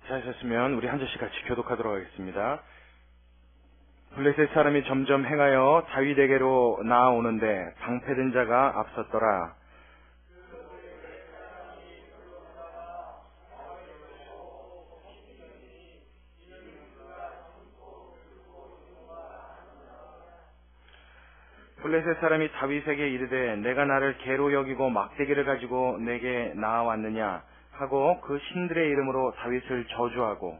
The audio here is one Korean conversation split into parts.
자셨으면 우리 한 절씩 같이 교독하도록 하겠습니다. 블레셋 사람이 점점 행하여 다윗에게로 나아오는데 방패된 자가 앞섰더라. 블레셋 사람이 다윗에게 이르되 내가 나를 개로 여기고 막대기를 가지고 내게 나아왔느냐 하고 그 신들의 이름으로 다윗을 저주하고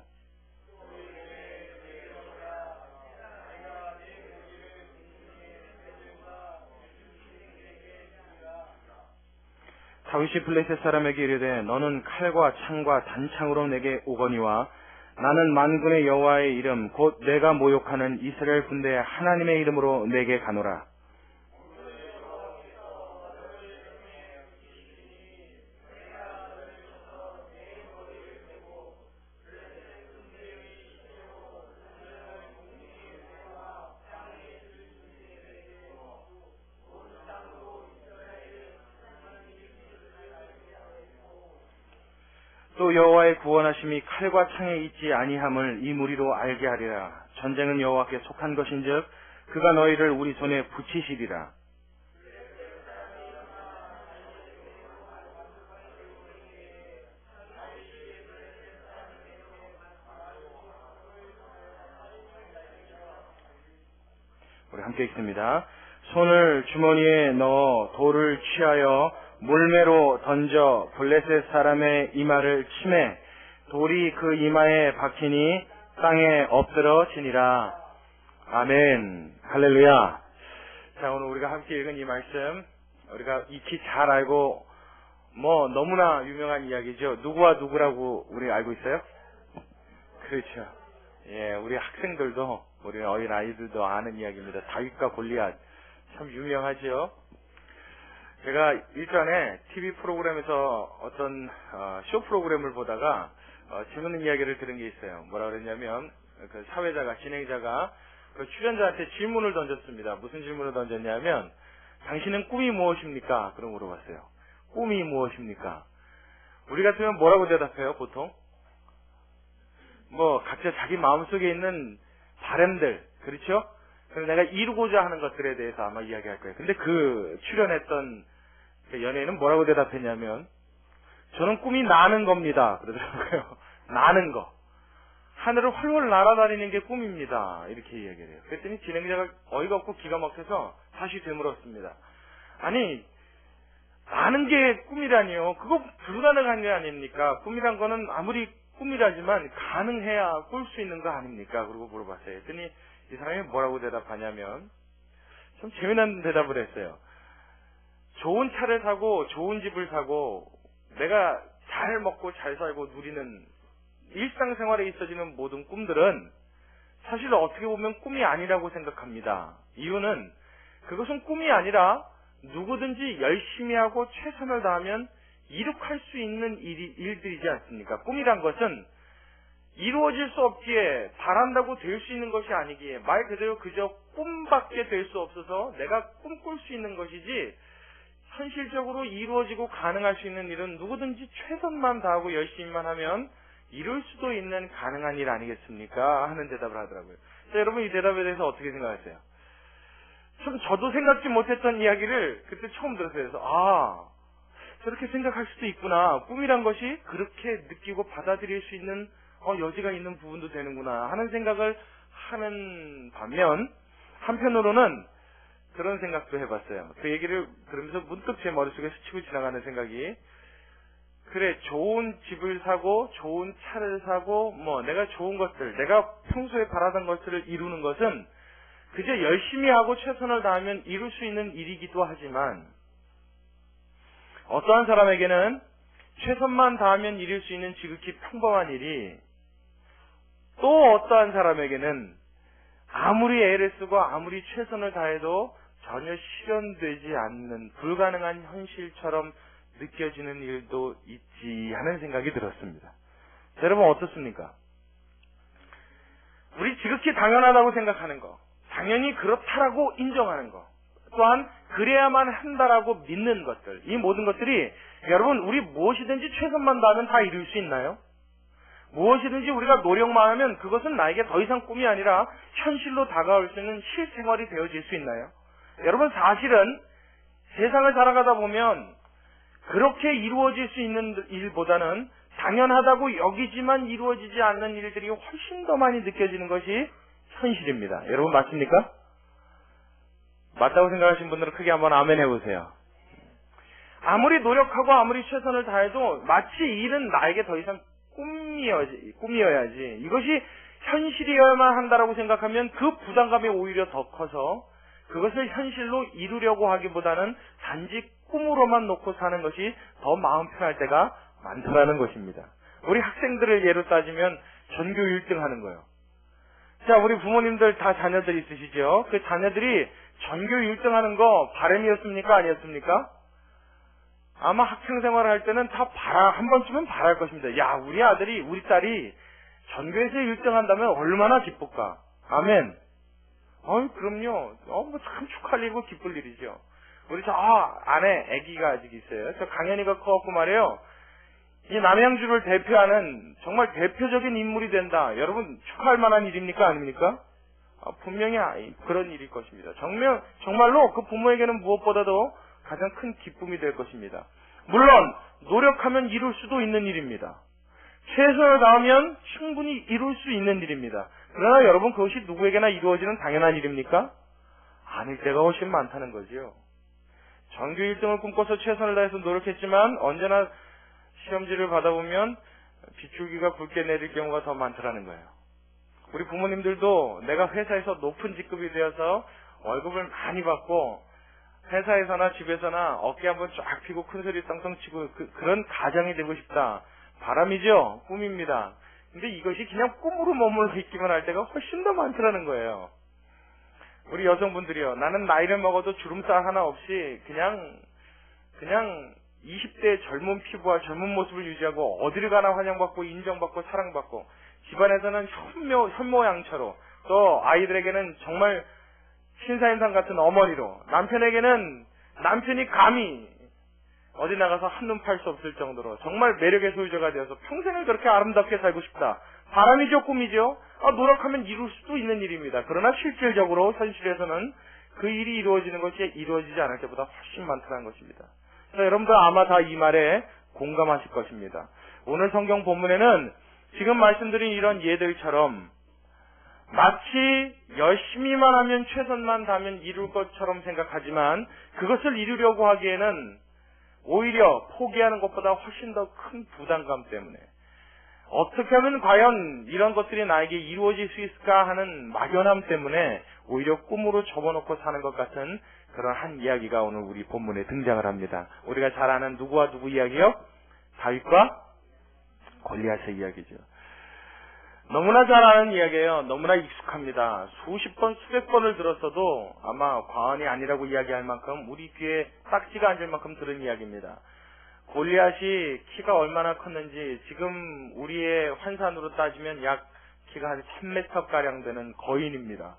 다윗이 블레셋 사람에게 이르되 너는 칼과 창과 단창으로 내게 오거니와 나는 만군의 여호와의 이름 곧 내가 모욕하는 이스라엘 군대의 하나님의 이름으로 내게 가노라. 또 여호와의 구원하심이 칼과 창에 있지 아니함을 이 무리로 알게 하리라. 전쟁은 여호와께 속한 것인즉 그가 너희를 우리 손에 붙이시리라. 우리 함께 읽습니다. 손을 주머니에 넣어 돌을 취하여 물매로 던져 블레셋 사람의 이마를 치매 돌이 그 이마에 박히니 땅에 엎드러지니라. 아멘. 할렐루야. 자, 오늘 우리가 함께 읽은 이 말씀 우리가 익히 잘 알고 너무나 유명한 이야기죠. 누구와 누구라고 우리 알고 있어요? 그렇죠. 예, 우리 학생들도 우리 어린 아이들도 아는 이야기입니다. 다윗과 골리앗. 참 유명하죠. 제가 일전에 TV 프로그램에서 어떤 쇼 프로그램을 보다가 재밌는 이야기를 들은 게 있어요. 뭐라 그랬냐면 그 사회자가 진행자가 그 출연자한테 질문을 던졌습니다. 무슨 질문을 던졌냐면 당신은 꿈이 무엇입니까? 그런 물어봤어요. 꿈이 무엇입니까? 우리 같으면 뭐라고 대답해요? 보통 각자 자기 마음속에 있는 바람들, 그렇죠? 그래서 내가 이루고자 하는 것들에 대해서 아마 이야기할 거예요. 근데 그 출연했던 그 연예인은 뭐라고 대답했냐면 저는 꿈이 나는 겁니다. 그러더라고요. 나는 거. 하늘을 훨훨 날아다니는 게 꿈입니다. 이렇게 이야기를 해요. 그랬더니 진행자가 어이가 없고 기가 막혀서 다시 되물었습니다. 아니, 나는 게 꿈이라니요. 그거 불가능한 게 아닙니까? 꿈이란 거는 아무리 꿈이라지만 가능해야 꿀 수 있는 거 아닙니까? 그러고 물어봤어요. 그랬더니 이 사람이 뭐라고 대답하냐면 좀 재미난 대답을 했어요. 좋은 차를 사고 좋은 집을 사고 내가 잘 먹고 잘 살고 누리는 일상생활에 있어지는 모든 꿈들은 사실 어떻게 보면 꿈이 아니라고 생각합니다. 이유는 그것은 꿈이 아니라 누구든지 열심히 하고 최선을 다하면 이룩할 수 있는 일들이지 않습니까? 꿈이란 것은 이루어질 수 없기에 바란다고 될 수 있는 것이 아니기에 말 그대로 그저 꿈밖에 될 수 없어서 내가 꿈꿀 수 있는 것이지 현실적으로 이루어지고 가능할 수 있는 일은 누구든지 최선만 다하고 열심히만 하면 이룰 수도 있는 가능한 일 아니겠습니까? 하는 대답을 하더라고요. 자, 여러분 이 대답에 대해서 어떻게 생각하세요? 참 저도 생각지 못했던 이야기를 그때 처음 들었어요. 그래서 저렇게 생각할 수도 있구나. 꿈이란 것이 그렇게 느끼고 받아들일 수 있는 여지가 있는 부분도 되는구나 하는 생각을 하는 반면 한편으로는 그런 생각도 해봤어요. 그 얘기를 들으면서 문득 제 머릿속에 스치고 지나가는 생각이 그래, 좋은 집을 사고 좋은 차를 사고 내가 좋은 것들, 내가 평소에 바라던 것들을 이루는 것은 그저 열심히 하고 최선을 다하면 이룰 수 있는 일이기도 하지만 어떠한 사람에게는 최선만 다하면 이룰 수 있는 지극히 평범한 일이 또 어떠한 사람에게는 아무리 애를 쓰고 아무리 최선을 다해도 전혀 실현되지 않는 불가능한 현실처럼 느껴지는 일도 있지 하는 생각이 들었습니다. 자, 여러분 어떻습니까? 우리 지극히 당연하다고 생각하는 거, 당연히 그렇다라고 인정하는 거, 또한 그래야만 한다라고 믿는 것들, 이 모든 것들이 여러분 우리 무엇이든지 최선만 다하면 다 이룰 수 있나요? 무엇이든지 우리가 노력만 하면 그것은 나에게 더 이상 꿈이 아니라 현실로 다가올 수 있는 실생활이 되어질 수 있나요? 여러분, 사실은 세상을 살아가다 보면 그렇게 이루어질 수 있는 일보다는 당연하다고 여기지만 이루어지지 않는 일들이 훨씬 더 많이 느껴지는 것이 현실입니다. 여러분, 맞습니까? 맞다고 생각하시는 분들은 크게 한번 아멘 해보세요. 아무리 노력하고 아무리 최선을 다해도 마치 일은 나에게 더 이상 꿈이어야지, 이것이 현실이어야만 한다라고 생각하면 그 부담감이 오히려 더 커서 그것을 현실로 이루려고 하기보다는 단지 꿈으로만 놓고 사는 것이 더 마음 편할 때가 많다라는 것입니다. 우리 학생들을 예로 따지면 전교 1등 하는 거예요. 자, 우리 부모님들 다 자녀들 있으시죠? 그 자녀들이 전교 1등 하는 거 바람이었습니까? 아니었습니까? 아마 학생생활을 할 때는 다 한 번쯤은 바랄 것입니다. 야, 우리 아들이, 우리 딸이 전교에서 1등 한다면 얼마나 기쁠까? 아멘. 그럼요. 뭐 참 축하할 일이고 기쁠 일이죠. 우리 안에 아기가 아직 있어요. 저 강현이가 커갖고 말이에요. 이 남양주를 대표하는 정말 대표적인 인물이 된다. 여러분, 축하할 만한 일입니까? 아닙니까? 분명히 그런 일일 것입니다. 정말로 그 부모에게는 무엇보다도 가장 큰 기쁨이 될 것입니다. 물론 노력하면 이룰 수도 있는 일입니다. 최선을 다하면 충분히 이룰 수 있는 일입니다. 그러나 여러분, 그것이 누구에게나 이루어지는 당연한 일입니까? 아닐 때가 훨씬 많다는 거죠. 전교 1등을 꿈꿔서 최선을 다해서 노력했지만 언제나 시험지를 받아보면 빗줄기가 굵게 내릴 경우가 더 많더라는 거예요. 우리 부모님들도 내가 회사에서 높은 직급이 되어서 월급을 많이 받고 회사에서나 집에서나 어깨 한번 쫙 펴고 큰소리 떵떵 치고 그런 가장이 되고 싶다. 바람이죠. 꿈입니다. 근데 이것이 그냥 꿈으로 머물러 있기만 할 때가 훨씬 더 많더라는 거예요. 우리 여성분들이요. 나는 나이를 먹어도 주름살 하나 없이 그냥 20대의 젊은 피부와 젊은 모습을 유지하고 어디를 가나 환영받고 인정받고 사랑받고 집안에서는 현모양처로 또 아이들에게는 정말 신사임당 같은 어머니로 남편에게는 남편이 감히 어디 나가서 한눈 팔 수 없을 정도로 정말 매력의 소유자가 되어서 평생을 그렇게 아름답게 살고 싶다. 바람이죠, 꿈이죠. 노력하면 이룰 수도 있는 일입니다. 그러나 실질적으로 현실에서는 그 일이 이루어지는 것이 이루어지지 않을 때보다 훨씬 많다는 것입니다. 여러분들 아마 다 이 말에 공감하실 것입니다. 오늘 성경 본문에는 지금 말씀드린 이런 예들처럼 마치 열심히만 하면 최선만 다하면 이룰 것처럼 생각하지만 그것을 이루려고 하기에는 오히려 포기하는 것보다 훨씬 더 큰 부담감 때문에 어떻게 하면 과연 이런 것들이 나에게 이루어질 수 있을까 하는 막연함 때문에 오히려 꿈으로 접어놓고 사는 것 같은 그런 한 이야기가 오늘 우리 본문에 등장을 합니다. 우리가 잘 아는 누구와 누구 이야기요? 다윗과 골리앗의 이야기죠. 너무나 잘 아는 이야기예요. 너무나 익숙합니다. 수십 번, 수백 번을 들었어도 아마 과언이 아니라고 이야기할 만큼 우리 귀에 딱지가 앉을 만큼 들은 이야기입니다. 골리앗이 키가 얼마나 컸는지 지금 우리의 환산으로 따지면 약 키가 한 3m가량 되는 거인입니다.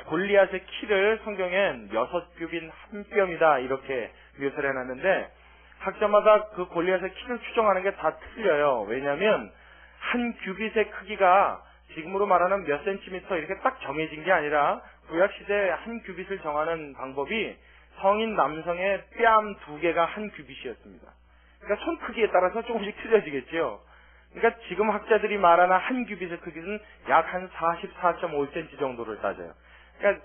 골리앗의 키를 성경엔 6규빗 1뼘이다 이렇게 묘사를 해놨는데 학자마다 그 골리앗의 키를 추정하는 게 다 틀려요. 왜냐하면 한 규빗의 크기가 지금으로 말하는 몇 센티미터 이렇게 딱 정해진 게 아니라 구약시대 한 규빗을 정하는 방법이 성인 남성의 뺨 2개가 한 규빗이었습니다. 그러니까 손 크기에 따라서 조금씩 틀려지겠죠. 그러니까 지금 학자들이 말하는 한 규빗의 크기는 약 한 44.5cm 정도를 따져요. 그러니까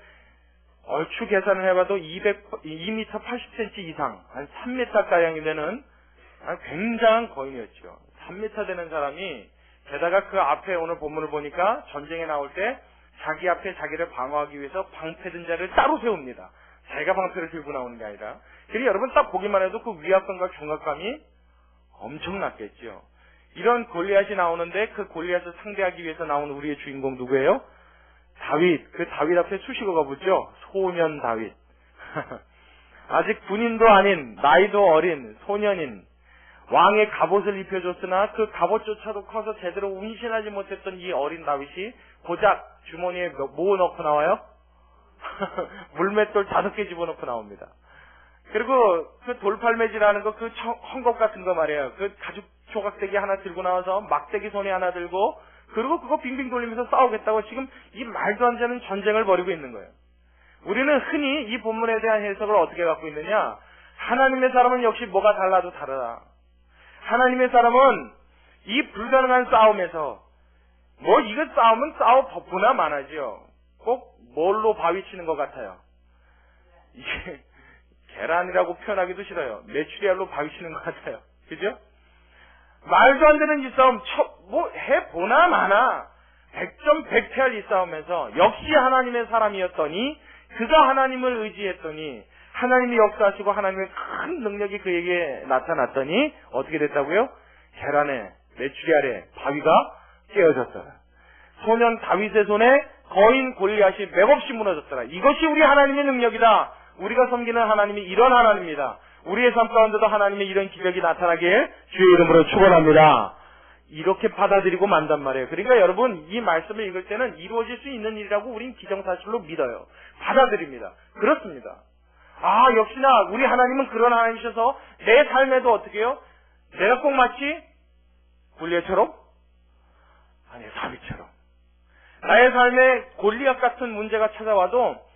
얼추 계산을 해봐도 2m 80cm 이상, 한 3m가량이 되는 굉장한 거인이었죠. 3m 되는 사람이 게다가 그 앞에 오늘 본문을 보니까 전쟁에 나올 때 자기 앞에 자기를 방어하기 위해서 방패든 자를 따로 세웁니다. 자기가 방패를 들고 나오는 게 아니라. 그리고 여러분 딱 보기만 해도 그 위압감과 중압감이 엄청났겠죠. 이런 골리앗이 나오는데 그 골리앗을 상대하기 위해서 나온 우리의 주인공 누구예요? 다윗. 그 다윗 앞에 수식어 가보죠. 소년 다윗. 아직 군인도 아닌 나이도 어린 소년인 왕의 갑옷을 입혀줬으나 그 갑옷조차도 커서 제대로 운신하지 못했던 이 어린 다윗이 고작 주머니에 뭐 넣고 나와요? 물맷돌 5개 집어넣고 나옵니다. 그리고 그 돌팔매질하는 거, 그 헝겊 같은 거 말이에요. 그 가죽 조각대기 하나 들고 나와서 막대기 손에 하나 들고 그리고 그거 빙빙 돌리면서 싸우겠다고 지금 이 말도 안 되는 전쟁을 벌이고 있는 거예요. 우리는 흔히 이 본문에 대한 해석을 어떻게 갖고 있느냐? 하나님의 사람은 역시 뭐가 달라도 다르다. 하나님의 사람은 이 불가능한 싸움에서 뭐 이거 싸움은 싸워 버프나 마나지요. 꼭 뭘로 바위 치는 것 같아요. 이게 계란이라고 표현하기도 싫어요. 메추리알로 바위 치는 것 같아요. 그죠? 말도 안 되는 이 싸움 뭐 해보나 마나 100점 100패할 이 싸움에서 역시 하나님의 사람이었더니 그가 하나님을 의지했더니 하나님이 역사하시고 하나님의 큰 능력이 그에게 나타났더니 어떻게 됐다고요? 계란에 메추리알에 바위가 깨어졌더라. 소년 다윗의 손에 거인 골리앗이 맥없이 무너졌더라. 이것이 우리 하나님의 능력이다. 우리가 섬기는 하나님이 이런 하나님입니다. 우리의 삶 가운데도 하나님의 이런 기적이 나타나길 주의 이름으로 축원합니다. 이렇게 받아들이고 만단 말이에요. 그러니까 여러분 이 말씀을 읽을 때는 이루어질 수 있는 일이라고 우린 기정사실로 믿어요. 받아들입니다. 그렇습니다. 아 역시나 우리 하나님은 그런 하나님이셔서 내 삶에도 어떻게 해요? 내가 꼭 마치 골리앗처럼? 아니 다윗처럼 나의 삶에 골리앗 같은 문제가 찾아와도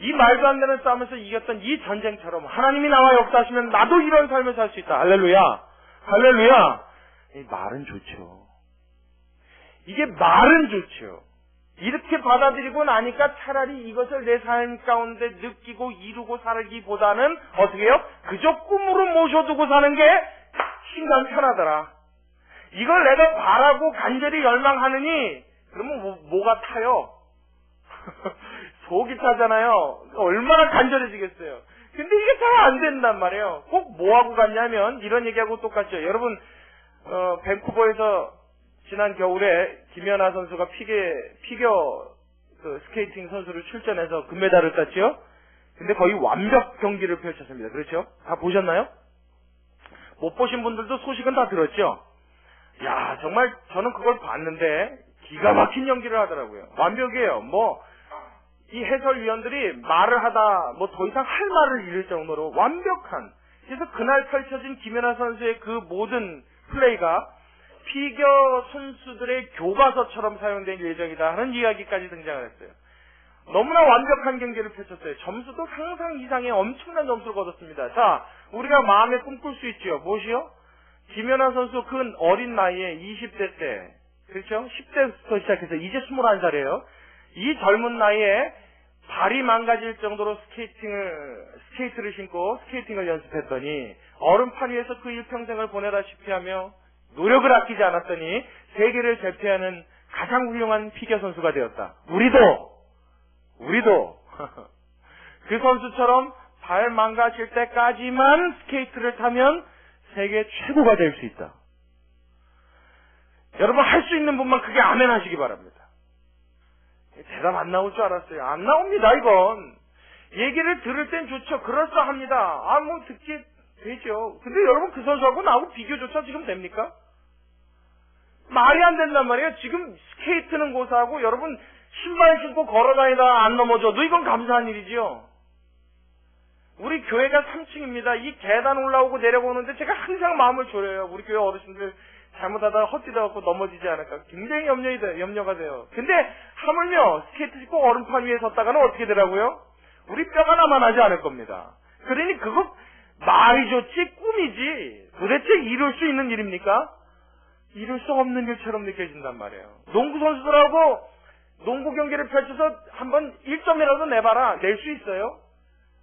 이 말도 안 되는 싸움에서 이겼던 이 전쟁처럼 하나님이 나와 역사하시면 나도 이런 삶을 살 수 있다. 할렐루야. 할렐루야. 이 말은 좋죠. 이게 말은 좋죠. 이렇게 받아들이고 나니까 차라리 이것을 내 삶 가운데 느끼고 이루고 살기보다는 어떻게 해요? 그저 꿈으로 모셔두고 사는 게 심간 편하더라. 이걸 내가 바라고 간절히 열망하느니 그러면 뭐가 타요? 속이 타잖아요. 얼마나 간절해지겠어요. 근데 이게 잘 안 된단 말이에요. 꼭 뭐하고 갔냐면 이런 얘기하고 똑같죠. 여러분 밴쿠버에서 지난 겨울에 김연아 선수가 피겨 스케이팅 선수로 출전해서 금메달을 땄죠. 근데 거의 완벽 경기를 펼쳤습니다. 그렇죠? 다 보셨나요? 못 보신 분들도 소식은 다 들었죠. 야 정말 저는 그걸 봤는데 기가 막힌 연기를 하더라고요. 완벽이에요. 이 해설위원들이 말을 하다 더 이상 할 말을 잃을 정도로 완벽한. 그래서 그날 펼쳐진 김연아 선수의 그 모든 플레이가 피겨 선수들의 교과서처럼 사용될 예정이다 하는 이야기까지 등장을 했어요. 너무나 완벽한 경기를 펼쳤어요. 점수도 상상 이상의 엄청난 점수를 거뒀습니다. 자, 우리가 마음에 꿈꿀 수 있죠. 무엇이요? 김연아 선수 그 어린 나이에 20대 때, 그렇죠? 10대부터 시작해서 이제 21살이에요. 이 젊은 나이에 발이 망가질 정도로 스케이트를 신고 스케이팅을 연습했더니 얼음판 위에서 그 일평생을 보내다시피 하며 노력을 아끼지 않았더니 세계를 제패하는 가장 훌륭한 피겨 선수가 되었다. 우리도 그 선수처럼 발 망가질 때까지만 스케이트를 타면 세계 최고가 될 수 있다. 여러분 할 수 있는 분만 그게 아멘 하시기 바랍니다. 대답 안 나올 줄 알았어요. 안 나옵니다 이건. 얘기를 들을 땐 좋죠. 그럴싸합니다. 듣기 되죠. 근데 여러분 그 선수하고 나하고 비교조차 지금 됩니까? 말이 안 된단 말이에요. 지금 스케이트는 고사하고 여러분 신발 신고 걸어다니다 안 넘어져도 이건 감사한 일이지요. 우리 교회가 3층입니다. 이 계단 올라오고 내려오는데 제가 항상 마음을 졸여요. 우리 교회 어르신들 잘못하다가 헛디뎌갖고 넘어지지 않을까 굉장히 염려가 돼요. 근데 하물며 스케이트 신고 얼음판 위에 섰다가는 어떻게 되라고요? 우리 뼈가 남아나지 않을 겁니다. 그러니 그거 말이 좋지 꿈이지 도대체 이룰 수 있는 일입니까? 이룰 수 없는 일처럼 느껴진단 말이에요. 농구 선수들하고 농구 경기를 펼쳐서 한번 1점이라도 내봐라. 낼 수 있어요?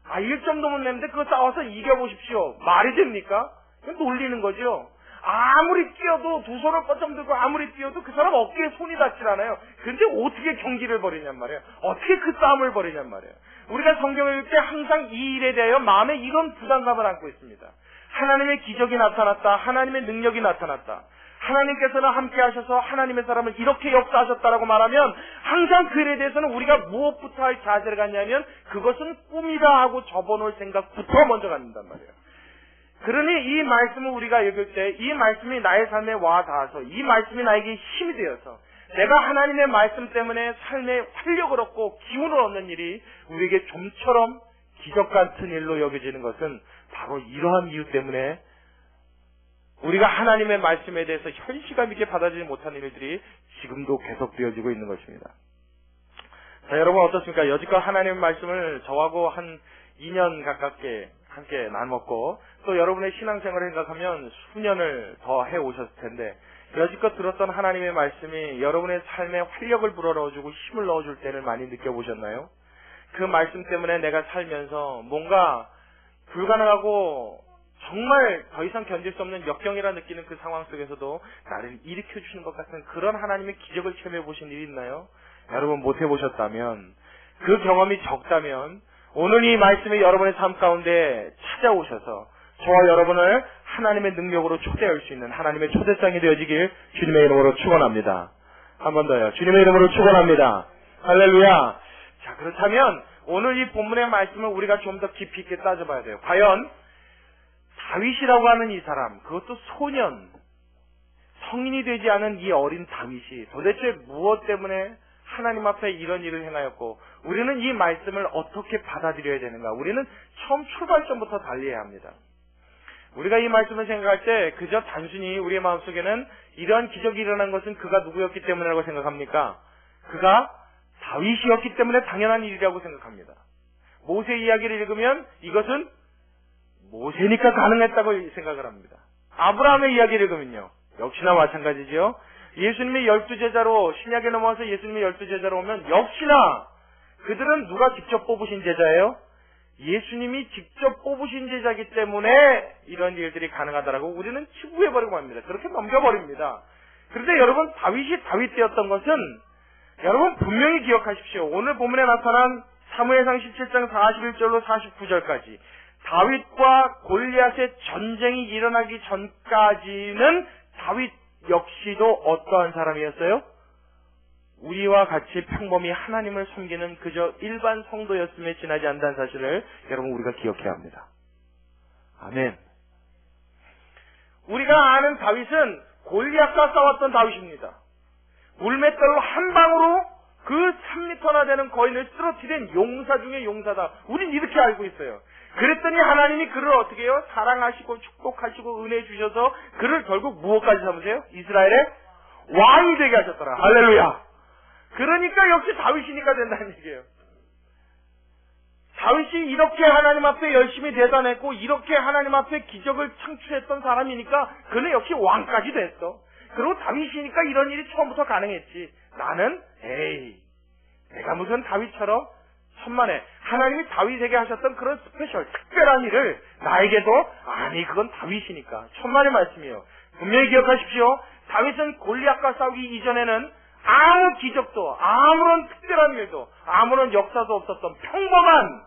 1점도 못 내는데 그거 싸워서 이겨보십시오. 말이 됩니까? 놀리는 거죠. 아무리 뛰어도 두 손을 뻗점 들고 아무리 뛰어도 그 사람 어깨에 손이 닿질 않아요. 근데 어떻게 경기를 벌이냔 말이에요. 어떻게 그 싸움을 벌이냔 말이에요. 우리가 성경을 읽을 때 항상 이 일에 대하여 마음에 이런 부담감을 안고 있습니다. 하나님의 기적이 나타났다. 하나님의 능력이 나타났다. 하나님께서는 함께 하셔서 하나님의 사람을 이렇게 역사하셨다라고 말하면 항상 그 일에 대해서는 우리가 무엇부터 할 자세를 갖냐면 그것은 꿈이다 하고 접어놓을 생각부터 먼저 갖는단 말이에요. 그러니 이 말씀을 우리가 읽을 때 이 말씀이 나의 삶에 와 닿아서 이 말씀이 나에게 힘이 되어서 내가 하나님의 말씀 때문에 삶에 활력을 얻고 기운을 얻는 일이 우리에게 좀처럼 기적 같은 일로 여겨지는 것은 바로 이러한 이유 때문에 우리가 하나님의 말씀에 대해서 현실감 있게 받아들이지 못하는 일들이 지금도 계속되어지고 있는 것입니다. 자, 여러분 어떻습니까? 여지껏 하나님의 말씀을 저하고 한 2년 가깝게 함께 나눴고, 또 여러분의 신앙생활을 생각하면 수년을 더 해오셨을 텐데, 여지껏 들었던 하나님의 말씀이 여러분의 삶에 활력을 불어넣어주고 힘을 넣어줄 때를 많이 느껴보셨나요? 그 말씀 때문에 내가 살면서 뭔가 불가능하고 정말 더 이상 견딜 수 없는 역경이라 느끼는 그 상황 속에서도 나를 일으켜주시는 것 같은 그런 하나님의 기적을 체험해 보신 일이 있나요? 여러분 못 해보셨다면, 그 경험이 적다면 오늘 이 말씀이 여러분의 삶 가운데 찾아오셔서 저와 여러분을 하나님의 능력으로 초대할 수 있는 하나님의 초대장이 되어지길 주님의 이름으로 축원합니다. 한 번 더요. 주님의 이름으로 축원합니다. 할렐루야. 자, 그렇다면 오늘 이 본문의 말씀을 우리가 좀 더 깊이 있게 따져봐야 돼요. 과연 다윗이라고 하는 이 사람, 그것도 소년, 성인이 되지 않은 이 어린 다윗이 도대체 무엇 때문에 하나님 앞에 이런 일을 행하였고, 우리는 이 말씀을 어떻게 받아들여야 되는가? 우리는 처음 출발점부터 달리해야 합니다. 우리가 이 말씀을 생각할 때 그저 단순히 우리의 마음속에는 이러한 기적이 일어난 것은 그가 누구였기 때문이라고 생각합니까? 그가 다윗이었기 때문에 당연한 일이라고 생각합니다. 모세 이야기를 읽으면 이것은 모세니까 가능했다고 생각을 합니다. 아브라함의 이야기를 읽으면요, 역시나 마찬가지죠. 예수님의 12제자로 신약에 넘어와서 예수님의 12제자로 오면 역시나 그들은 누가 직접 뽑으신 제자예요? 예수님이 직접 뽑으신 제자이기 때문에 이런 일들이 가능하다라고 우리는 치부해버리고 맙니다. 그렇게 넘겨버립니다. 그런데 여러분, 다윗이 다윗 되었던 것은 여러분 분명히 기억하십시오. 오늘 본문에 나타난 사무엘상 17장 41절로 49절까지 다윗과 골리앗의 전쟁이 일어나기 전까지는 다윗 역시도 어떠한 사람이었어요? 우리와 같이 평범히 하나님을 섬기는 그저 일반 성도였음에 지나지 않는다는 사실을 여러분 우리가 기억해야 합니다. 아멘. 우리가 아는 다윗은 골리앗과 싸웠던 다윗입니다. 물맷돌로 한 방으로 그 3m나 되는 거인을 쓰러뜨린 용사 중에 용사다. 우린 이렇게 알고 있어요. 그랬더니 하나님이 그를 어떻게 해요? 사랑하시고 축복하시고 은혜 주셔서 그를 결국 무엇까지 삼으세요? 이스라엘의 왕이 되게 하셨더라. 할렐루야. 그러니까 역시 다윗이니까 된다는 얘기예요. 다윗이 이렇게 하나님 앞에 열심히 대단했고 이렇게 하나님 앞에 기적을 창출했던 사람이니까 그는 역시 왕까지 됐어. 그리고 다윗이니까 이런 일이 처음부터 가능했지. 나는 내가 무슨 다윗처럼 천만에 하나님이 다윗에게 하셨던 그런 스페셜 특별한 일을 나에게도, 아니 그건 다윗이니까. 천만의 말씀이에요. 분명히 기억하십시오. 다윗은 골리앗과 싸우기 이전에는 아무 기적도, 아무런 특별한 일도, 아무런 역사도 없었던 평범한,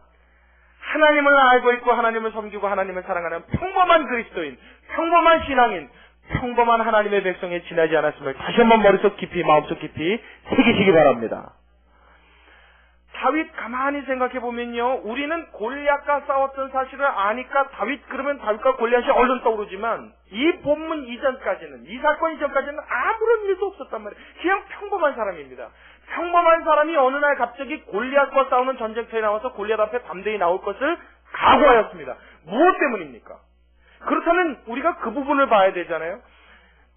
하나님을 알고 있고 하나님을 섬기고 하나님을 사랑하는 평범한 그리스도인, 평범한 신앙인, 평범한 하나님의 백성에 지나지 않았음을 다시 한번 머릿속 깊이, 마음속 깊이 새기시기 바랍니다. 다윗 가만히 생각해 보면요, 우리는 골리앗과 싸웠던 사실을 아니까 그러면 다윗과 골리앗이 얼른 떠오르지만 이 본문 이전까지는, 이 사건 이전까지는 아무런 일도 없었단 말이에요. 그냥 평범한 사람입니다. 평범한 사람이 어느 날 갑자기 골리앗과 싸우는 전쟁터에 나와서 골리앗 앞에 담대히 나올 것을 각오하였습니다. 무엇 때문입니까? 그렇다면 우리가 그 부분을 봐야 되잖아요.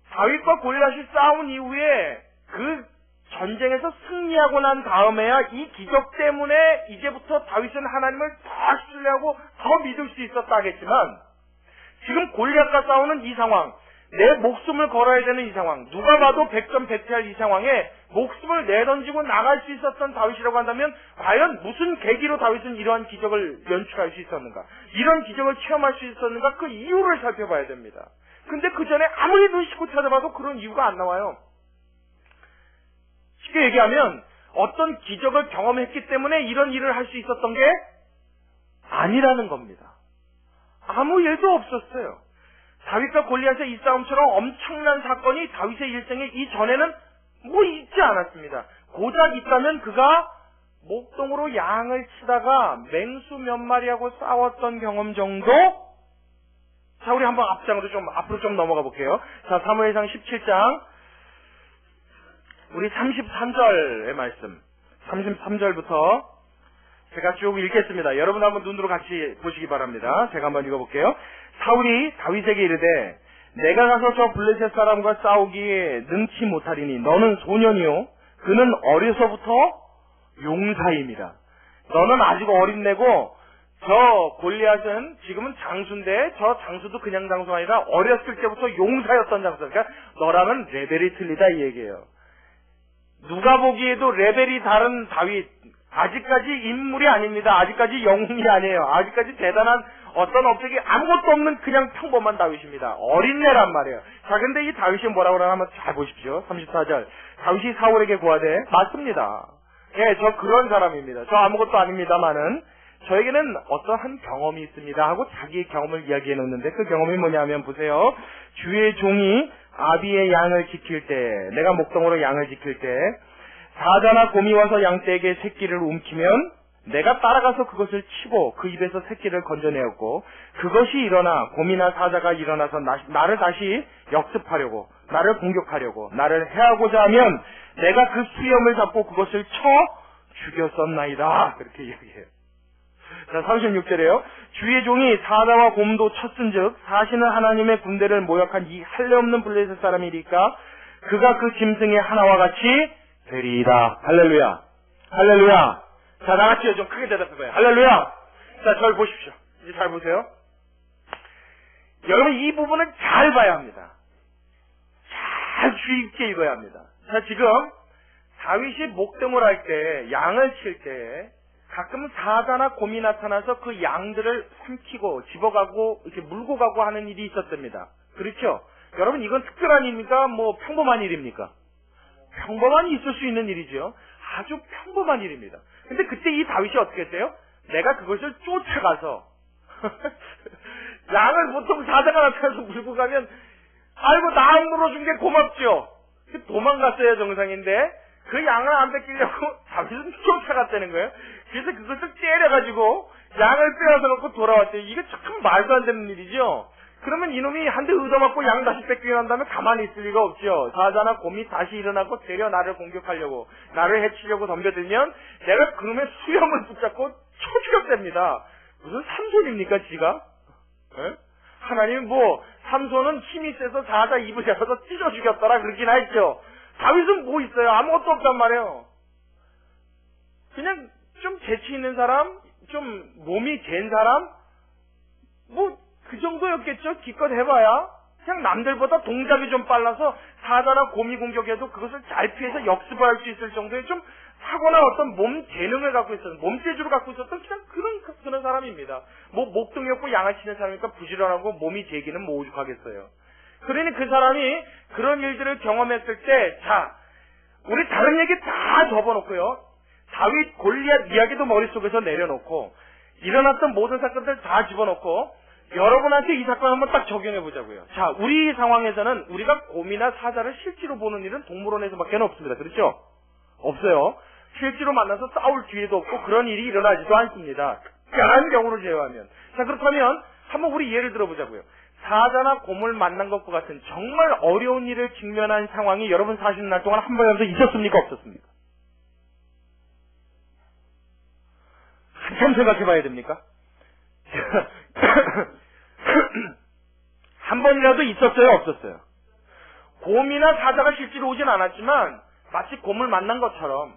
다윗과 골리앗이 싸운 이후에 그 전쟁에서 승리하고 난 다음에야 이 기적 때문에 이제부터 다윗은 하나님을 더 신뢰하고 더 믿을 수 있었다 하겠지만, 지금 골리앗과 싸우는 이 상황, 내 목숨을 걸어야 되는 이 상황, 누가 봐도 백전백패할 이 상황에 목숨을 내던지고 나갈 수 있었던 다윗이라고 한다면 과연 무슨 계기로 다윗은 이러한 기적을 연출할 수 있었는가, 이런 기적을 체험할 수 있었는가, 그 이유를 살펴봐야 됩니다. 근데 그 전에 아무리 눈 씻고 찾아봐도 그런 이유가 안 나와요. 쉽게 얘기하면 어떤 기적을 경험했기 때문에 이런 일을 할 수 있었던 게 아니라는 겁니다. 아무 일도 없었어요. 다윗과 골리앗의 이 싸움처럼 엄청난 사건이 다윗의 일생에 이전에는 있지 않았습니다. 고작 있다면 그가 목동으로 양을 치다가 맹수 몇 마리하고 싸웠던 경험 정도? 자, 우리 한번 앞으로 좀 넘어가 볼게요. 자, 사무엘상 17장 우리 33절의 말씀, 33절부터 제가 쭉 읽겠습니다. 여러분 한번 눈으로 같이 보시기 바랍니다. 제가 한번 읽어볼게요. 사울이 다윗에게 이르되 내가 가서 저 블레셋 사람과 싸우기에 능치 못하리니 너는 소년이요 그는 어려서부터 용사입니다. 너는 아직 어린애고 저 골리앗은 지금은 장수인데 저 장수도 그냥 장수가 아니라 어렸을 때부터 용사였던 장수. 그러니까 너랑은 레벨이 틀리다 이 얘기예요. 누가 보기에도 레벨이 다른 다윗, 아직까지 인물이 아닙니다. 아직까지 영웅이 아니에요. 아직까지 대단한 어떤 업적이 아무것도 없는 그냥 평범한 다윗입니다. 어린애란 말이에요. 자, 근데 이 다윗이 뭐라고 그러나 한번 잘 보십시오. 34절. 다윗이 사울에게 구하되 맞습니다. 예, 저 그런 사람입니다. 저 아무것도 아닙니다만은 저에게는 어떠한 경험이 있습니다 하고 자기의 경험을 이야기해 놓는데 그 경험이 뭐냐면 보세요. 주의 종이 아비의 양을 지킬 때, 내가 목동으로 양을 지킬 때 사자나 곰이 와서 양떼에게 새끼를 움키면 내가 따라가서 그것을 치고 그 입에서 새끼를 건져내었고 그것이 일어나 곰이나 사자가 일어나서 나를 다시 역습하려고 나를 공격하려고 나를 해하고자 하면 내가 그 수염을 잡고 그것을 쳐 죽였었나이다. 그렇게 이야기해요. 자, 36절에요. 주의 종이 사자와 곰도 쳤은즉 사시는 하나님의 군대를 모욕한 이 할례 없는 블레셋 사람이니까 그가 그 짐승의 하나와 같이 되리이다. 할렐루야. 할렐루야. 자, 나같이요. 좀 크게 대답해봐요. 할렐루야. 자, 절 보십시오. 이제 잘 보세요. 여러분, 이 부분을 잘 봐야 합니다. 잘 주의 깊게 읽어야 합니다. 자, 지금 다윗이 목동을 할 때, 양을 칠 때 가끔 사자나 곰이 나타나서 그 양들을 삼키고 집어가고 이렇게 물고 가고 하는 일이 있었답니다. 그렇죠? 여러분, 이건 특별한 일입니까? 뭐 평범한 일입니까? 평범한 있을 수 있는 일이죠. 아주 평범한 일입니다. 근데 그때 이 다윗이 어떻게 했어요? 내가 그것을 쫓아가서 양을 보통 사자가 나타나서 물고 가면 아이고 나 안 물어준 게 고맙죠. 도망갔어야 정상인데 그 양을 안 뺏기려고 다윗은 쫓아갔다는 거예요. 그래서 그것을 때려가지고 양을 빼앗아 놓고 돌아왔대요. 이게 참 말도 안 되는 일이죠. 그러면 이놈이 한 대 얻어맞고 양 다시 뺏기고 난 다음에 가만히 있을 리가 없죠. 사자나 곰이 다시 일어나고 되려 나를 공격하려고 나를 해치려고 덤벼들면 내가 그놈의 수염을 붙잡고 쳐죽였답니다. 무슨 삼손입니까 지가? 에? 하나님 뭐 삼손은 힘이 세서 사자 입을 잡아서 찢어 죽였더라 그러긴 했죠. 다윗은 뭐 있어요? 아무것도 없단 말이에요. 그냥 좀 재치 있는 사람, 좀 몸이 갠 사람, 뭐 그 정도였겠죠. 기껏 해봐야 그냥 남들보다 동작이 좀 빨라서 사자나 곰이 공격해도 그것을 잘 피해서 역습할 수 있을 정도의 좀 타고난 어떤 몸 재능을 갖고 있었던, 몸재주를 갖고 있었던 그냥 그런 사람입니다. 뭐 목동이 없고 양을 치는 사람이니까 부지런하고 몸이 재기는 뭐 오죽하겠어요. 그러니 그 사람이 그런 일들을 경험했을 때, 자, 우리 다른 얘기 다 접어놓고요. 다윗 골리앗 이야기도 머릿속에서 내려놓고 일어났던 모든 사건들 다 집어넣고 여러분한테 이 사건 한번 딱 적용해 보자고요. 자, 우리 상황에서는 우리가 곰이나 사자를 실제로 보는 일은 동물원에서밖에 없습니다. 그렇죠? 없어요. 실제로 만나서 싸울 기회도 없고 그런 일이 일어나지도 않습니다. 특별한 경우를 제외하면. 자, 그렇다면 한번 우리 예를 들어보자고요. 사자나 곰을 만난 것과 같은 정말 어려운 일을 직면한 상황이 여러분 사시는 날 동안 한 번이라도 있었습니까? 없었습니까? 한참 생각해 봐야 됩니까? 한 번이라도 있었어요? 없었어요? 곰이나 사자가 실제로 오진 않았지만 마치 곰을 만난 것처럼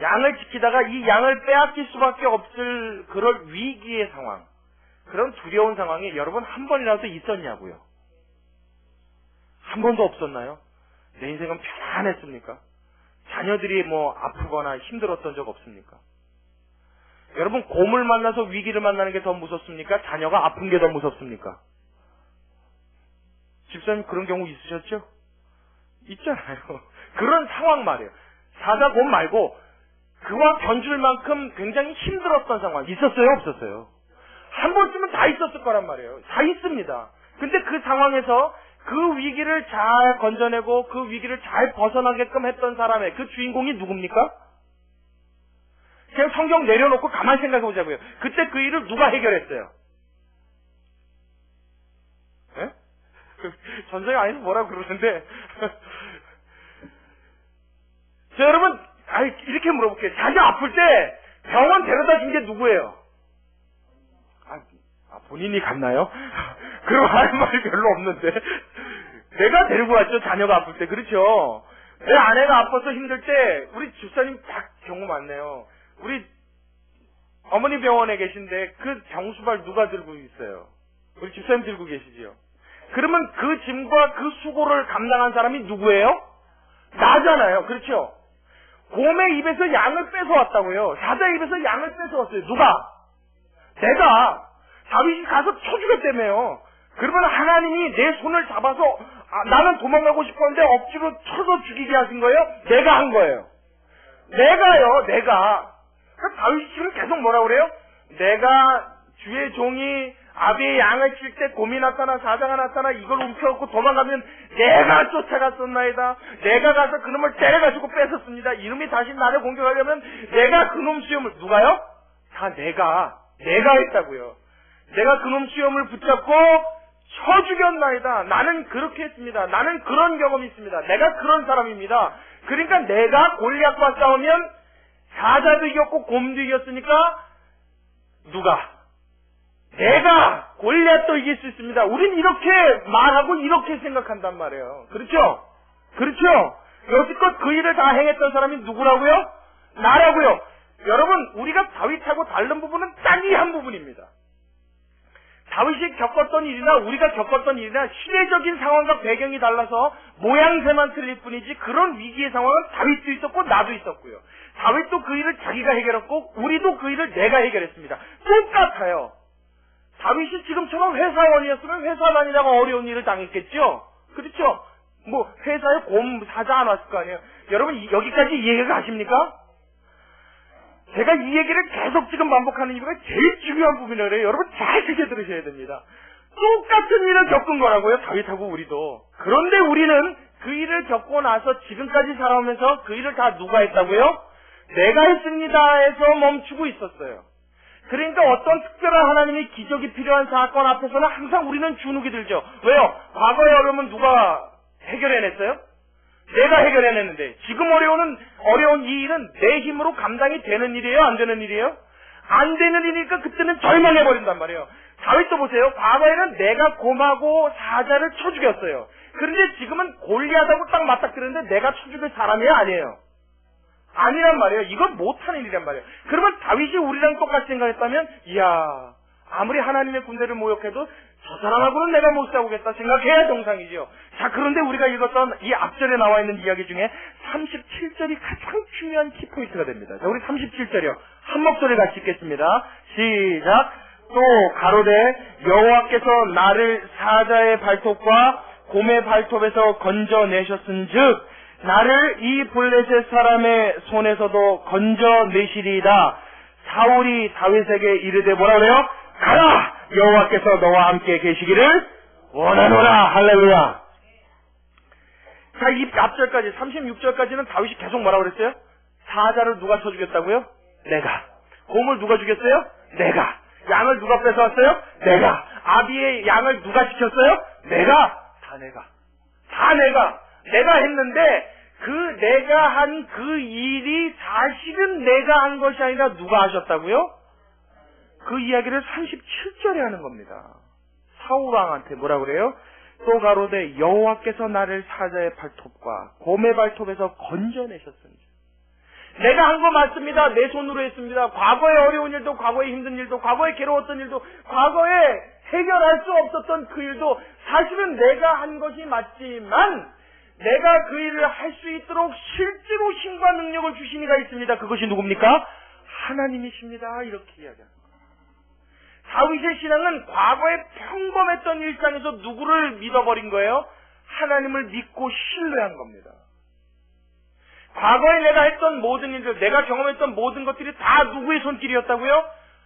양을 지키다가 이 양을 빼앗길 수밖에 없을 그런 위기의 상황, 그런 두려운 상황이 여러분 한 번이라도 있었냐고요? 한 번도 없었나요? 내 인생은 편안했습니까? 자녀들이 뭐 아프거나 힘들었던 적 없습니까? 여러분 곰을 만나서 위기를 만나는 게 더 무섭습니까? 자녀가 아픈 게 더 무섭습니까? 집사님 그런 경우 있으셨죠? 있잖아요. 그런 상황 말이에요. 사자 곰 말고 그와 견줄 만큼 굉장히 힘들었던 상황 있었어요? 없었어요? 한 번쯤은 다 있었을 거란 말이에요. 다 있습니다. 근데 그 상황에서 그 위기를 잘 건져내고 그 위기를 잘 벗어나게끔 했던 사람의 그 주인공이 누굽니까? 그냥 성경 내려놓고 가만히 생각해 보자고요. 그때 그 일을 누가 해결했어요? 예? 전쟁이 아니면 뭐라고 그러는데 자, 여러분 이렇게 물어볼게요. 자기 아플 때 병원 데려다 준 게 누구예요? 본인이 갔나요? 그럼 하는 말이 별로 없는데. 내가 데리고 왔죠, 자녀가 아플 때. 그렇죠? 내 아내가 아파서 힘들 때, 우리 집사님 딱 경우 많네요. 우리 어머니 병원에 계신데, 그 병수발 누가 들고 있어요? 우리 집사님 들고 계시지요? 그러면 그 짐과 그 수고를 감당한 사람이 누구예요? 나잖아요. 그렇죠? 곰의 입에서 양을 뺏어왔다고요. 사자 입에서 양을 뺏어왔어요. 누가? 내가. 다윗이 가서 쳐주겠다며요. 그러면 하나님이 내 손을 잡아서 나는 도망가고 싶었는데 억지로 쳐서 죽이게 하신 거예요? 내가 한 거예요. 내가요. 내가. 그러니까 다윗이 지금 계속 뭐라 그래요? 내가 주의 종이 아비의 양을 칠 때 곰이 나타나 사자가 나타나 이걸 움켜갖고 도망가면 내가 쫓아갔었나이다. 내가 가서 그놈을 때려가지고 뺏었습니다. 이놈이 다시 나를 공격하려면 내가 그놈 수염을 누가요? 다 내가 했다고요. 내가 그놈 수염을 붙잡고 쳐 죽였나이다. 나는 그렇게 했습니다. 나는 그런 경험이 있습니다. 내가 그런 사람입니다. 그러니까 내가 골리앗과 싸우면 사자도 이겼고 곰도 이겼으니까 누가? 내가 골리앗도 이길 수 있습니다. 우린 이렇게 말하고 이렇게 생각한단 말이에요. 그렇죠? 그렇죠? 여지껏 그 일을 다 행했던 사람이 누구라고요? 나라고요. 여러분, 우리가 다윗하고 다른 부분은 딱 이 한 부분입니다. 다윗이 겪었던 일이나 우리가 겪었던 일이나 시대적인 상황과 배경이 달라서 모양새만 틀릴 뿐이지 그런 위기의 상황은 다윗도 있었고 나도 있었고요. 다윗도 그 일을 자기가 해결했고 우리도 그 일을 내가 해결했습니다. 똑같아요. 다윗이 지금처럼 회사원이었으면 회사 다니다가 어려운 일을 당했겠죠? 그렇죠? 뭐 회사에 곰, 사자 안 왔을 거 아니에요. 여러분 여기까지 이해가 가십니까? 제가 이 얘기를 계속 지금 반복하는 이유가 제일 중요한 부분이라고 해요. 여러분 잘 크게 들으셔야 됩니다. 똑같은 일을 겪은 거라고요. 다윗하고 우리도. 그런데 우리는 그 일을 겪고 나서 지금까지 살아오면서 그 일을 다 누가 했다고요? 내가 했습니다 해서 멈추고 있었어요. 그러니까 어떤 특별한 하나님의 기적이 필요한 사건 앞에서는 항상 우리는 주눅이 들죠. 왜요? 과거의 어려움은 누가 해결해냈어요? 내가 해결해냈는데 지금 어려운 이 일은 내 힘으로 감당이 되는 일이에요? 안 되는 일이에요? 안 되는 일이니까 그때는 절망해버린단 말이에요. 다윗도 보세요. 과거에는 내가 곰하고 사자를 쳐 죽였어요. 그런데 지금은 골리앗하고 딱 맞닥뜨렸는데 내가 쳐 죽일 사람이 아니에요. 아니란 말이에요. 이건 못하는 일이란 말이에요. 그러면 다윗이 우리랑 똑같이 생각했다면 이야 아무리 하나님의 군대를 모욕해도 저 사람하고는 내가 못 싸우겠다 생각해야 정상이죠. 자, 그런데 우리가 읽었던 이 앞절에 나와 있는 이야기 중에 37절이 가장 중요한 키포인트가 됩니다. 자, 우리 37절이요. 한 목소리 같이 읽겠습니다. 시작. 또 가로되 여호와께서 나를 사자의 발톱과 곰의 발톱에서 건져내셨은즉 나를 이 블레셋 사람의 손에서도 건져내시리이다. 사울이 다윗에게 이르되 뭐라 그래요? 가라! 여호와께서 너와 함께 계시기를 원하노라. 할렐루야. 자, 이 앞절까지 36절까지는 다윗이 계속 뭐라 그랬어요? 사자를 누가 쳐 죽였다고요? 내가. 곰을 누가 죽였어요? 내가. 양을 누가 뺏어왔어요? 내가. 아비의 양을 누가 지켰어요? 내가. 다 내가 했는데 그 내가 한 그 일이 사실은 내가 한 것이 아니라 누가 하셨다고요? 그 이야기를 37절에 하는 겁니다. 사울왕한테 뭐라 그래요? 또 가로되 여호와께서 나를 사자의 발톱과 곰의 발톱에서 건져내셨으니 내가 한 거 맞습니다. 내 손으로 했습니다. 과거에 어려운 일도, 과거에 힘든 일도, 과거에 괴로웠던 일도, 과거에 해결할 수 없었던 그 일도 사실은 내가 한 것이 맞지만 내가 그 일을 할 수 있도록 실제로 힘과 능력을 주신 이가 있습니다. 그것이 누굽니까? 하나님이십니다. 이렇게 이야기합니다. 다윗의 신앙은 과거에 평범했던 일상에서 누구를 믿어버린 거예요? 하나님을 믿고 신뢰한 겁니다. 과거에 내가 했던 모든 일들, 내가 경험했던 모든 것들이 다 누구의 손길이었다고요?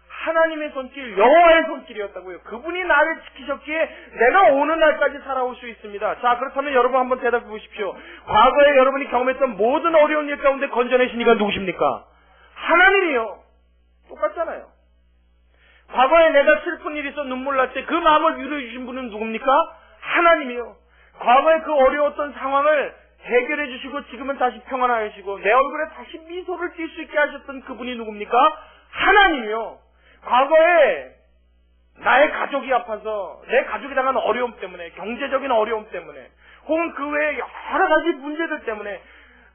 하나님의 손길, 여호와의 손길이었다고요. 그분이 나를 지키셨기에 내가 오는 날까지 살아올 수 있습니다. 자, 그렇다면 여러분 한번 대답해 보십시오. 과거에 여러분이 경험했던 모든 어려운 일 가운데 건져내신 이가 누구십니까? 하나님이요. 똑같잖아요. 과거에 내가 슬픈 일이 있어 눈물 날 때 그 마음을 위로해 주신 분은 누굽니까? 하나님이요. 과거에 그 어려웠던 상황을 해결해 주시고 지금은 다시 평안하시고 내 얼굴에 다시 미소를 띌 수 있게 하셨던 그분이 누굽니까? 하나님이요. 과거에 나의 가족이 아파서, 내 가족이 당한 어려움 때문에, 경제적인 어려움 때문에, 혹은 그 외에 여러 가지 문제들 때문에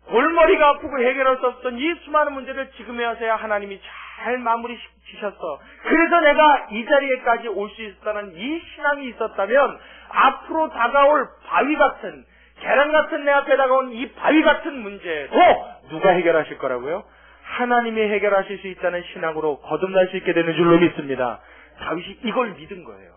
골머리가 아프고 해결할 수 없었던 이 수많은 문제를 지금에 와서야 하나님이 잘 마무리 지셨어. 그래서 내가 이 자리에까지 올 수 있었다는 이 신앙이 있었다면 앞으로 다가올 바위 같은, 계란 같은 내 앞에 다가온 이 바위 같은 문제도 누가 해결하실 거라고요? 하나님이 해결하실 수 있다는 신앙으로 거듭날 수 있게 되는 줄로 믿습니다. 다윗이 이걸 믿은 거예요.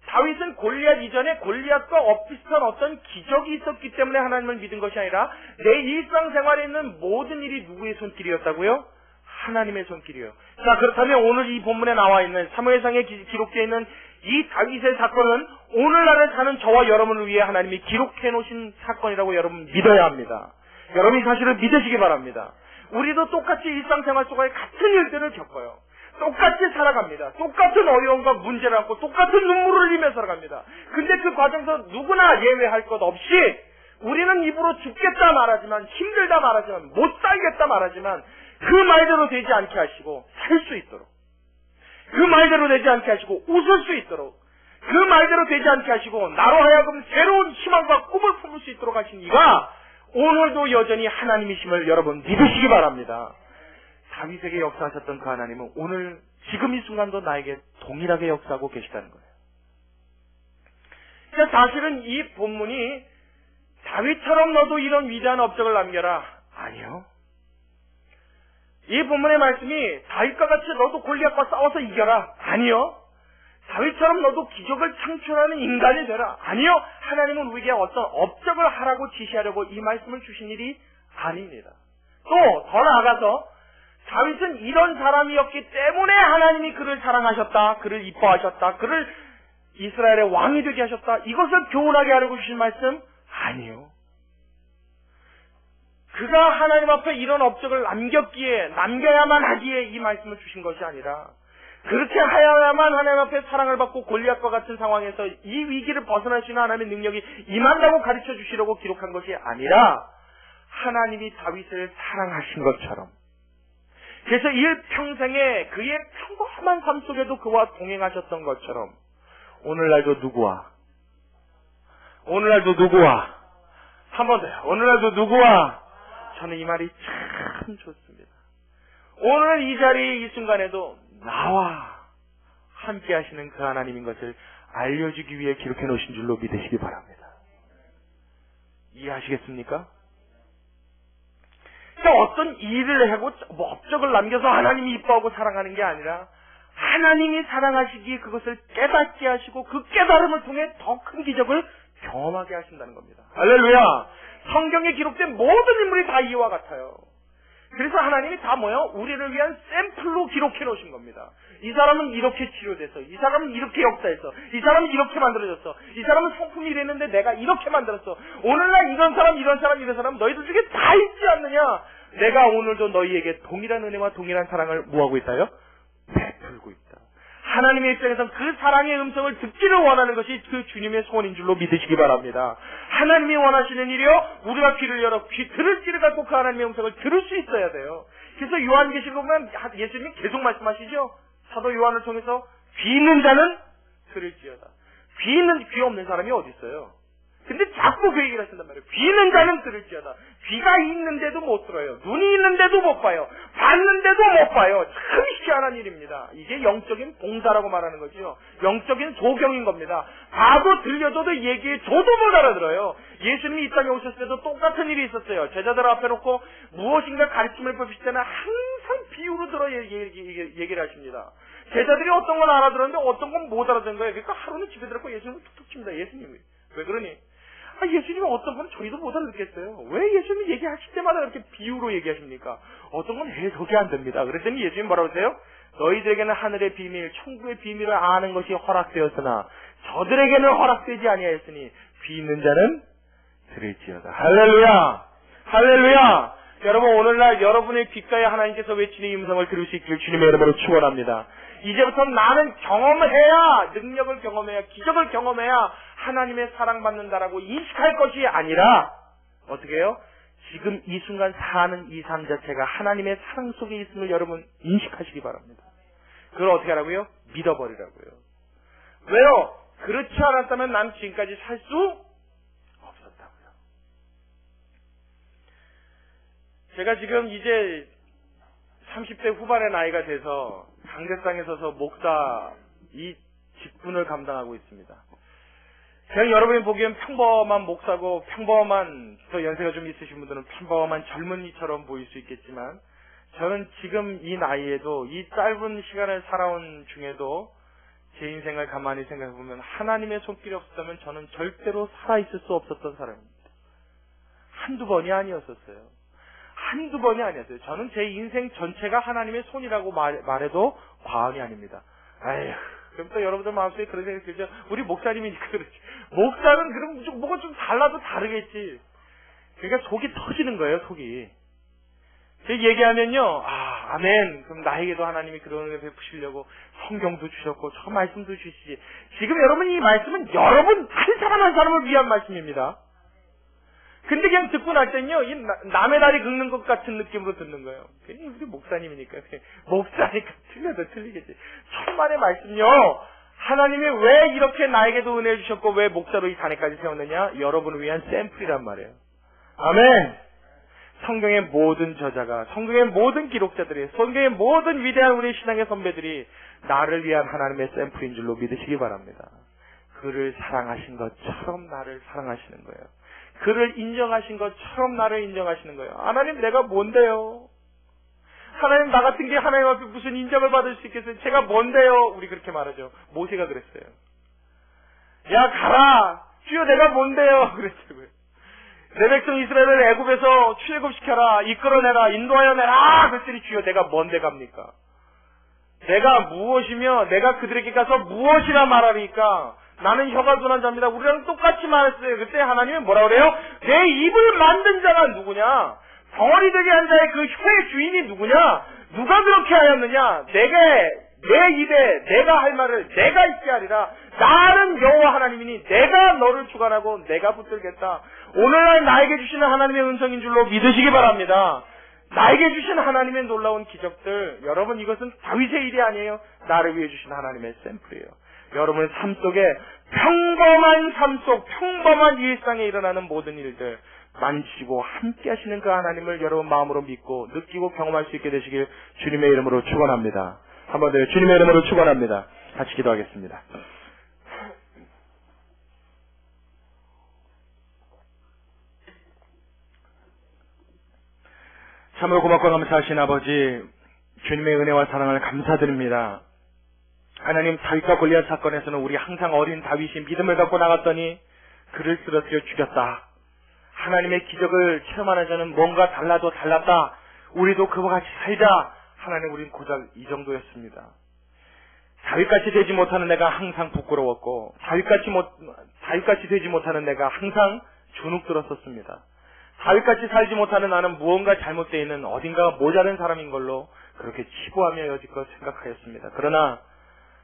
다윗은 골리앗 이전에 골리앗과 엇비슷한 어떤 기적이 있었기 때문에 하나님을 믿은 것이 아니라 내 일상생활에 있는 모든 일이 누구의 손길이었다고요? 하나님의 손길이에요. 자, 그렇다면 오늘 이 본문에 나와 있는 사무엘상에 기록되어 있는 이 다윗의 사건은 오늘날에 사는 저와 여러분을 위해 하나님이 기록해 놓으신 사건이라고 여러분 믿어야 합니다. 여러분이 사실을 믿으시기 바랍니다. 우리도 똑같이 일상생활 속에 같은 일들을 겪어요. 똑같이 살아갑니다. 똑같은 어려움과 문제를 안고 똑같은 눈물을 흘리며 살아갑니다. 근데 그 과정에서 누구나 예외할 것 없이 우리는 입으로 죽겠다 말하지만, 힘들다 말하지만, 못 살겠다 말하지만 그 말대로 되지 않게 하시고 살 수 있도록, 그 말대로 되지 않게 하시고 웃을 수 있도록, 그 말대로 되지 않게 하시고 나로 하여금 새로운 희망과 꿈을 품을 수 있도록 하신 이가 오늘도 여전히 하나님이심을 여러분 믿으시기 바랍니다. 다윗에게 역사하셨던 그 하나님은 오늘 지금 이 순간도 나에게 동일하게 역사하고 계시다는 거예요. 그러니까 사실은 이 본문이 다윗처럼 너도 이런 위대한 업적을 남겨라, 아니요. 이 본문의 말씀이 다윗과 같이 너도 골리앗과 싸워서 이겨라, 아니요. 다윗처럼 너도 기적을 창출하는 인간이 되라, 아니요. 하나님은 우리에게 어떤 업적을 하라고 지시하려고 이 말씀을 주신 일이 아닙니다. 또 더 나아가서 다윗은 이런 사람이었기 때문에 하나님이 그를 사랑하셨다, 그를 이뻐하셨다, 그를 이스라엘의 왕이 되게 하셨다, 이것을 교훈하게 하려고 주신 말씀? 아니요. 그가 하나님 앞에 이런 업적을 남겨야만 하기에 이 말씀을 주신 것이 아니라, 그렇게 하여야만 하나님 앞에 사랑을 받고 골리앗과 같은 상황에서 이 위기를 벗어날 수 있는 하나님의 능력이 임한다고 가르쳐 주시려고 기록한 것이 아니라, 하나님이 다윗을 사랑하신 것처럼, 그래서 일평생에 그의 평범한 삶 속에도 그와 동행하셨던 것처럼 오늘날도 누구와 한 번 더요. 오늘날도 누구와? 저는 이 말이 참 좋습니다. 오늘 이 자리 이 순간에도 나와 함께 하시는 그 하나님인 것을 알려주기 위해 기록해 놓으신 줄로 믿으시기 바랍니다. 이해하시겠습니까? 어떤 일을 하고 업적을 남겨서 하나님이 이뻐하고 사랑하는 게 아니라 하나님이 사랑하시기에 그것을 깨닫게 하시고 그 깨달음을 통해 더 큰 기적을 경험하게 하신다는 겁니다. 할렐루야! 성경에 기록된 모든 인물이 다 이와 같아요. 그래서 하나님이 다 우리를 위한 샘플로 기록해 놓으신 겁니다. 이 사람은 이렇게 치료돼서, 이 사람은 이렇게 역사해서, 이 사람은 이렇게 만들어졌어, 이 사람은 성품이 이랬는데 내가 이렇게 만들었어. 오늘날 이런 사람 너희들 중에 다 있지 않느냐? 내가 오늘도 너희에게 동일한 은혜와 동일한 사랑을 뭐하고 있다요? 베풀고 있다. 하나님의 입장에서는 그 사랑의 음성을 듣기를 원하는 것이 그 주님의 소원인 줄로 믿으시기 바랍니다. 하나님이 원하시는 일이요, 우리가 귀를 열어 들을 귀를 갖고 그 하나님의 음성을 들을 수 있어야 돼요. 그래서 요한계시록 보면 예수님이 계속 말씀하시죠. 사도 요한을 통해서 귀 있는 자는 들을지어다. 귀 없는 사람이 어디 있어요? 근데 자꾸 그 얘기를 하신단 말이에요. 귀 있는 자는 들을지어다. 귀가 있는데도 못 들어요. 눈이 있는데도 못 봐요. 봤는데도 못 봐요. 참 희한한 일입니다. 이게 영적인 봉사라고 말하는 거죠. 영적인 소경인 겁니다. 봐도 들려줘도 얘기해줘도 못 알아들어요. 예수님이 이 땅에 오셨을 때도 똑같은 일이 있었어요. 제자들 앞에 놓고 무엇인가 가르침을 보실 때는 항상 비유로 들어 얘기를 하십니다. 제자들이 어떤 건 알아들었는데 어떤 건 못 알아듣는 거예요. 그러니까 하루는 집에 들어가고 예수님을 툭툭 칩니다. 예수님이. 왜 그러니? 예수님이 어떤 건 저희도 못 알아듣겠어요. 왜 예수님이 얘기하실 때마다 그렇게 비유로 얘기하십니까? 어떤 건 해석이 안 됩니다. 그랬더니 예수님 뭐라고 하세요? 너희들에게는 하늘의 비밀, 천국의 비밀을 아는 것이 허락되었으나 저들에게는 허락되지 아니하였으니 귀 있는 자는 들을지어다. 할렐루야! 할렐루야! 여러분, 오늘날 여러분의 귓가에 하나님께서 외치는 이 음성을 들을 수 있기를 주님의 이름으로 축원합니다. 이제부터 나는 경험해야, 능력을 경험해야, 기적을 경험해야 하나님의 사랑받는다라고 인식할 것이 아니라 어떻게 해요? 지금 이 순간 사는 이 삶 자체가 하나님의 사랑 속에 있음을 여러분 인식하시기 바랍니다. 그걸 어떻게 하라고요? 믿어버리라고요. 왜요? 그렇지 않았다면 난 지금까지 살 수 없었다고요. 제가 지금 이제 30대 후반의 나이가 돼서 강대상에 서서 목사 이 직분을 감당하고 있습니다. 그냥 여러분이 보기엔 평범한 목사고 평범한, 더 연세가 좀 있으신 분들은 평범한 젊은이처럼 보일 수 있겠지만, 저는 지금 이 나이에도 이 짧은 시간을 살아온 중에도 제 인생을 가만히 생각해보면 하나님의 손길이 없었다면 저는 절대로 살아있을 수 없었던 사람입니다. 한두 번이 아니었었어요. 한두 번이 아니었어요. 저는 제 인생 전체가 하나님의 손이라고 말해도 과언이 아닙니다. 아휴, 그럼 또 여러분들 마음속에 그런 생각이 들죠. 우리 목사님이니까 그렇지. 목사는 그럼 뭐가 좀 달라도 다르겠지. 그러니까 속이 터지는 거예요, 속이. 제가 얘기하면요, 아멘. 그럼 나에게도 하나님이 그런 은혜 베푸시려고 성경도 주셨고, 저 말씀도 주시지. 지금 여러분 이 말씀은 여러분 한 사람 한 사람을 위한 말씀입니다. 근데 그냥 듣고 날 때는요, 이 남의 다리 긁는 것 같은 느낌으로 듣는 거예요. 그냥 우리 목사님이니까. 목사니까 틀려도 틀리겠지. 천만의 말씀요, 하나님이 왜 이렇게 나에게도 은혜 주셨고, 왜 목사로 이 단에까지 세웠느냐? 여러분을 위한 샘플이란 말이에요. 아멘! 성경의 모든 저자가, 성경의 모든 기록자들이, 성경의 모든 위대한 우리 신앙의 선배들이 나를 위한 하나님의 샘플인 줄로 믿으시기 바랍니다. 그를 사랑하신 것처럼 나를 사랑하시는 거예요. 그를 인정하신 것처럼 나를 인정하시는 거예요. 하나님, 내가 뭔데요? 하나님, 나 같은 게 하나님 앞에 무슨 인정을 받을 수 있겠어요? 제가 뭔데요? 우리 그렇게 말하죠. 모세가 그랬어요. 야, 가라! 주여, 내가 뭔데요? 그랬어요. 내 백성 이스라엘을 애굽에서 출애굽시켜라, 이끌어내라, 인도하여 내라! 그랬더니 주여, 내가 뭔데 갑니까? 내가 무엇이며 내가 그들에게 가서 무엇이라 말하니까 나는 혀가 둔한 자입니다. 우리랑 똑같이 말했어요. 그때 하나님이 뭐라 그래요? 내 입을 만든 자가 누구냐? 덩어리 되게 한 자의 그 혀의 주인이 누구냐? 누가 그렇게 하였느냐? 내 입에 내가 할 말을 내가 있게 하리라. 나는 여호와 하나님이니 내가 너를 주관하고 내가 붙들겠다. 오늘날 나에게 주시는 하나님의 음성인 줄로 믿으시기 바랍니다. 나에게 주신 하나님의 놀라운 기적들, 여러분 이것은 다윗의 일이 아니에요. 나를 위해 주신 하나님의 샘플이에요. 여러분의 삶 속에 평범한 삶 속 평범한 일상에 일어나는 모든 일들 만지시고 함께 하시는 그 하나님을 여러분 마음으로 믿고 느끼고 경험할 수 있게 되시길 주님의 이름으로 축원합니다. 한번 더 주님의 이름으로 축원합니다. 같이 기도하겠습니다. 참으로 고맙고 감사하신 아버지, 주님의 은혜와 사랑을 감사드립니다. 하나님, 다윗과 골리앗 사건에서는 우리 항상 어린 다윗이 믿음을 갖고 나갔더니 그를 쓰러뜨려 죽였다. 하나님의 기적을 체험하는 자는 뭔가 달라도 달랐다. 우리도 그와 같이 살자. 하나님, 우린 고작 이 정도였습니다. 다윗같이 되지 못하는 내가 항상 부끄러웠고, 다윗같이 되지 못하는 내가 항상 주눅 들었었습니다. 다윗같이 살지 못하는 나는 무언가 잘못되어 있는 어딘가 모자른 사람인 걸로 그렇게 치부하며 여지껏 생각하였습니다. 그러나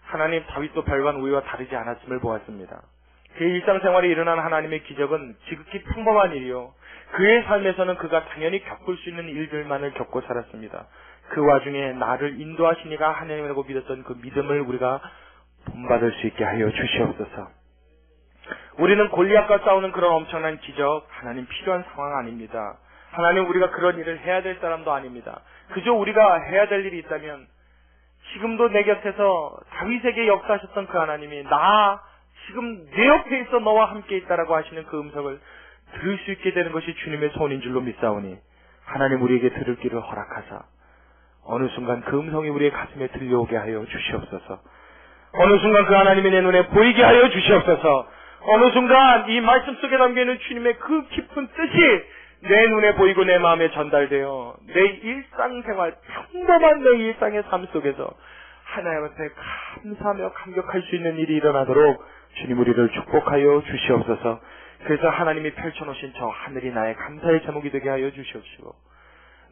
하나님, 다윗도 별반 우리와 다르지 않았음을 보았습니다. 그의 일상생활에 일어난 하나님의 기적은 지극히 평범한 일이요, 그의 삶에서는 그가 당연히 겪을 수 있는 일들만을 겪고 살았습니다. 그 와중에 나를 인도하시니가 하나님이라고 믿었던 그 믿음을 우리가 본받을 수 있게 하여 주시옵소서. 우리는 골리앗과 싸우는 그런 엄청난 기적, 하나님 필요한 상황 아닙니다. 하나님, 우리가 그런 일을 해야 될 사람도 아닙니다. 그저 우리가 해야 될 일이 있다면 지금도 내 곁에서 다윗에게 역사하셨던 그 하나님이 나 지금 내 옆에 있어 너와 함께 있다라고 하시는 그 음성을 들을 수 있게 되는 것이 주님의 손인 줄로 믿사오니 하나님, 우리에게 들을 길을 허락하사 어느 순간 그 음성이 우리의 가슴에 들려오게 하여 주시옵소서. 어느 순간 그 하나님이 내 눈에 보이게 하여 주시옵소서. 어느 순간 이 말씀 속에 담겨있는 주님의 그 깊은 뜻이 내 눈에 보이고 내 마음에 전달되어 내 일상생활, 평범한 내 일상의 삶 속에서 하나님한테 감사하며 감격할 수 있는 일이 일어나도록 주님 우리를 축복하여 주시옵소서. 그래서 하나님이 펼쳐놓으신 저 하늘이 나의 감사의 제목이 되게 하여 주시옵시고,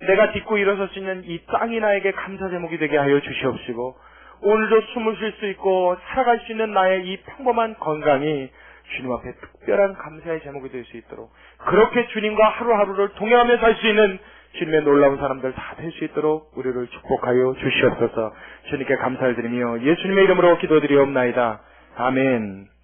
내가 딛고 일어설 수 있는 이 땅이 나에게 감사 제목이 되게 하여 주시옵시고, 오늘도 숨을 쉴 수 있고 살아갈 수 있는 나의 이 평범한 건강이 주님 앞에 특별한 감사의 제목이 될 수 있도록, 그렇게 주님과 하루하루를 동행하며 살 수 있는 주님의 놀라운 사람들 다 될 수 있도록 우리를 축복하여 주시옵소서. 주님께 감사를 드리며 예수님의 이름으로 기도드리옵나이다. 아멘.